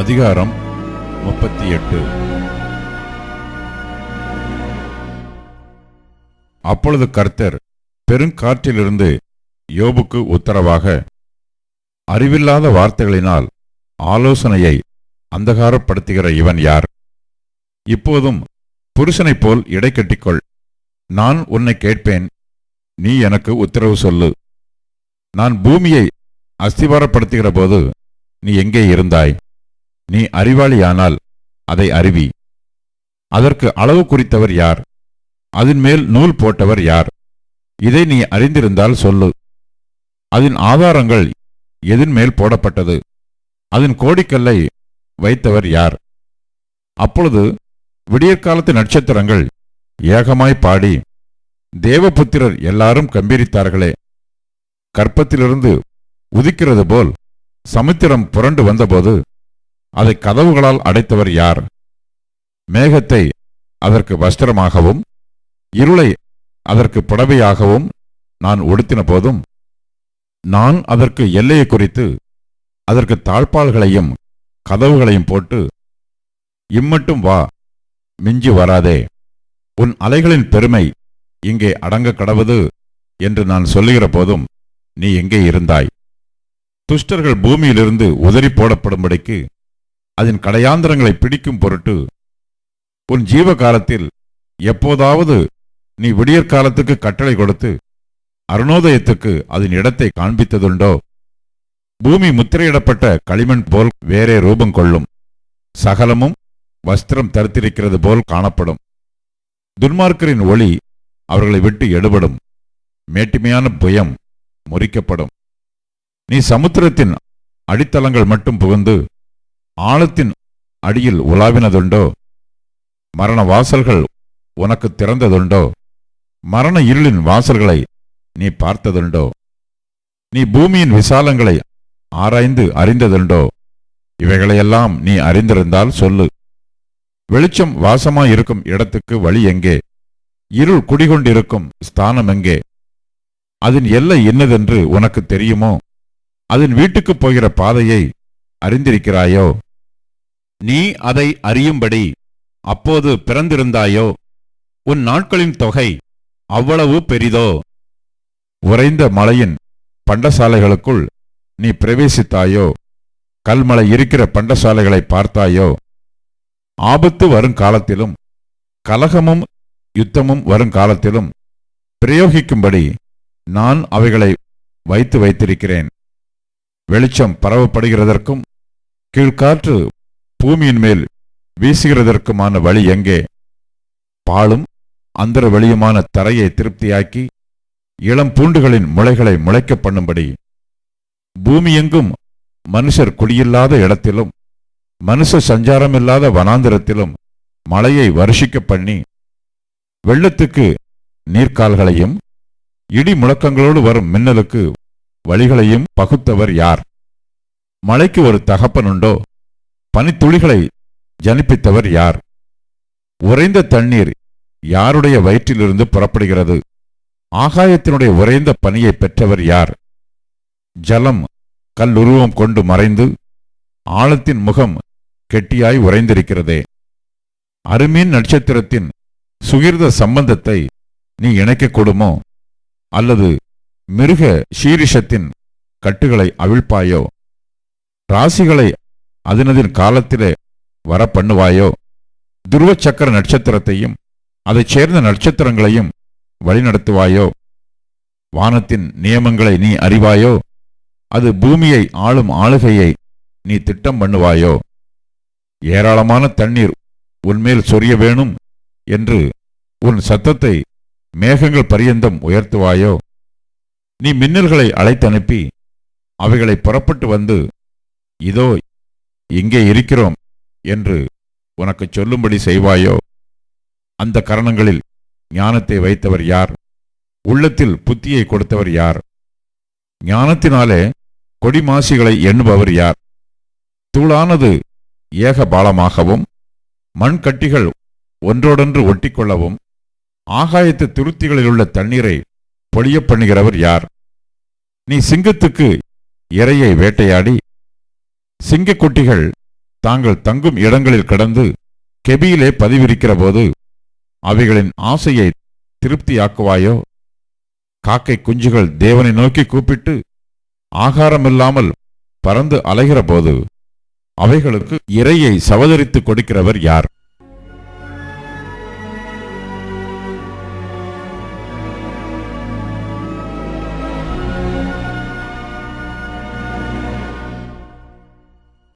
அதிகாரம் 38. அப்பொழுது கர்த்தர் பெருங்காற்றிலிருந்து யோபுக்கு உத்தரவாக, அறிவில்லாத வார்த்தைகளினால் ஆலோசனையை அந்தகாரப்படுத்துகிற இவன் யார்? இப்போதும் புருஷனைப் போல் இடை கட்டிக்கொள். நான் உன்னை கேட்பேன், நீ எனக்கு உத்தரவு சொல்லு. நான் பூமியை அஸ்திவாரப்படுத்துகிற போது நீ எங்கே இருந்தாய்? நீ அறிவாளியானால் அதை அறிவி. அதற்கு அளவு குறித்தவர் யார்? அதன் மேல் நூல் போட்டவர் யார்? இதை நீ அறிந்திருந்தால் சொல்லு. அதன் ஆதாரங்கள் எதன் மேல் போடப்பட்டது? அதன் கோடிக்கல்லை வைத்தவர் யார்? அப்பொழுது விடியற்காலத்து நட்சத்திரங்கள் ஏகமாய் பாடி, தேவபுத்திரர் எல்லாரும் கம்பீரித்தார்களே. கற்பத்திலிருந்து உதிக்கிறது போல் சமுத்திரம் புரண்டு வந்தபோது அதை கதவுகளால் அடைத்தவர் யார்? மேகத்தை அதற்கு வஸ்திரமாகவும் இருளை அதற்கு புடவையாகவும் நான் உடுத்தின போதும், நான் அதற்கு எல்லையை குறித்து அதற்கு தாழ்பால்களையும் கதவுகளையும் போட்டு, இம்மட்டும் வா, மிஞ்சி வராதே, உன் அலைகளின் பெருமை இங்கே அடங்க கடவது என்று நான் சொல்லுகிற போதும் நீ எங்கே இருந்தாய்? துஷ்டர்கள் பூமியிலிருந்து உதறி போடப்படும்படிக்கு அதன் கடையாந்திரங்களை பிடிக்கும் பொருட்டு உன் ஜீவகாலத்தில் எப்போதாவது நீ விடியற்காலத்துக்கு கட்டளை கொடுத்து அருணோதயத்துக்கு அதன் இடத்தை காண்பித்ததுண்டோ? பூமி முத்திரையிடப்பட்ட களிமண் போல் வேறே ரூபம் கொள்ளும். சகலமும் வஸ்திரம் தரித்திருக்கிறது போல் காணப்படும். துன்மார்க்கரின் ஒளி அவர்களை விட்டு எடுபடும். மேட்டிமையான புயம் முறிக்கப்படும். நீ சமுத்திரத்தின் அடித்தளங்கள் மட்டும் புகுந்து ஆழத்தின் அடியில் உலாவினதுண்டோ? மரண வாசல்கள் உனக்கு திறந்ததுண்டோ? மரண இருளின் வாசல்களை நீ பார்த்ததுண்டோ? நீ பூமியின் விசாலங்களை ஆராய்ந்து அறிந்ததுண்டோ? இவைகளையெல்லாம் நீ அறிந்திருந்தால் சொல்லு. வெளிச்சம் வாசமாயிருக்கும் இடத்துக்கு வழி எங்கே? இருள் குடிகொண்டிருக்கும் ஸ்தானம் எங்கே? அதன் எல்லை என்னதென்று உனக்கு தெரியுமோ? அதன் வீட்டுக்குப் போகிற பாதையை அறிந்திருக்கிறாயோ? நீ அதை அறியும்படி அப்போது பிறந்திருந்தாயோ? உன் நாட்களின் தொகை அவ்வளவு பெரிதோ? உறைந்த மலையின் பண்டசாலைகளுக்குள் நீ பிரவேசித்தாயோ? கல்மலை இருக்கிற பண்டசாலைகளை பார்த்தாயோ? ஆபத்து வருங்காலத்திலும் கலகமும் யுத்தமும் வருங்காலத்திலும் பிரயோகிக்கும்படி நான் அவைகளை வைத்திருக்கிறேன். வெளிச்சம் பரவப்படுகிறதற்கும் கீழ்காற்று பூமியின் மேல் வீசுகிறதற்குமான வழி எங்கே? பாலும் அந்தர வெளியுமான தரையை திருப்தியாக்கி இளம் பூண்டுகளின் முளைகளை முளைக்க பண்ணும்படி பூமியெங்கும் மனுஷர் குடியில்லாத இடத்திலும் மனுஷ சஞ்சாரமில்லாத வனாந்திரத்திலும் மழையை வருஷிக்க பண்ணி வெள்ளத்துக்கு நீர்க்கால்களையும் இடி முழக்கங்களோடு வரும் மின்னலுக்கு வழிகளையும் பகுத்தவர் யார்? மழைக்கு ஒரு தகப்பனுண்டோ? பனித்துளிகளை ஜனிப்பித்தவர் யார்? உறைந்த தண்ணீர் யாருடைய வயிற்றிலிருந்து புறப்படுகிறது? ஆகாயத்தினுடைய உறைந்த பனியை பெற்றவர் யார்? ஜலம் கல்லுருவம் கொண்டு மறைந்து ஆழத்தின் முகம் கெட்டியாய் உறைந்திருக்கிறதே. அருமீன் நட்சத்திரத்தின் சுகிர்த சம்பந்தத்தை நீ இணைக்கக்கூடுமோ? அல்லது மிருக சீரிஷத்தின் கட்டுகளை அவிழ்ப்பாயோ? ராசிகளை அதனதின் காலத்திலே வரப்பண்ணுவாயோ? துருவச்சக்கர நட்சத்திரத்தையும் அதைச் சேர்ந்த நட்சத்திரங்களையும் வழிநடத்துவாயோ? வானத்தின் நியமங்களை நீ அறிவாயோ? அது பூமியை ஆளும் ஆளுகையை நீ திட்டம் பண்ணுவாயோ? ஏராளமான தண்ணீர் உன்மேல் சொரிய வேணும் என்று உன் சத்தத்தை மேகங்கள் பரியந்தம் உயர்த்துவாயோ? நீ மின்னல்களை அழைத்தனுப்பி அவைகளை புறப்பட்டு வந்து, இதோ இங்கே இருக்கிறோம் என்று உனக்கு சொல்லும்படி செய்வாயோ? அந்த கரணங்களில் ஞானத்தை வைத்தவர் யார்? உள்ளத்தில் புத்தியை கொடுத்தவர் யார்? ஞானத்தினாலே கொடிமாசிகளை எண்ணுபவர் யார்? தூளானது ஏக பாலமாகவும் மண்கட்டிகள் ஒன்றோடொன்று ஒட்டிக்கொள்ளவும் ஆகாயத்து துருத்திகளிலுள்ள தண்ணீரை பொழிய பண்ணுகிறவர் யார்? நீ சிங்கத்துக்கு இரையை வேட்டையாடி சிங்கக்குட்டிகள் தாங்கள் தங்கும் இடங்களில் கடந்து கெபியிலே பதிவிருக்கிற போது அவைகளின் ஆசையை திருப்தியாக்குவாயோ? காக்கை குஞ்சுகள் தேவனை நோக்கி கூப்பிட்டு ஆகாரமில்லாமல் பறந்து அலைகிற போது அவைகளுக்கு இரையை சவதரித்து கொடுக்கிறவர் யார்?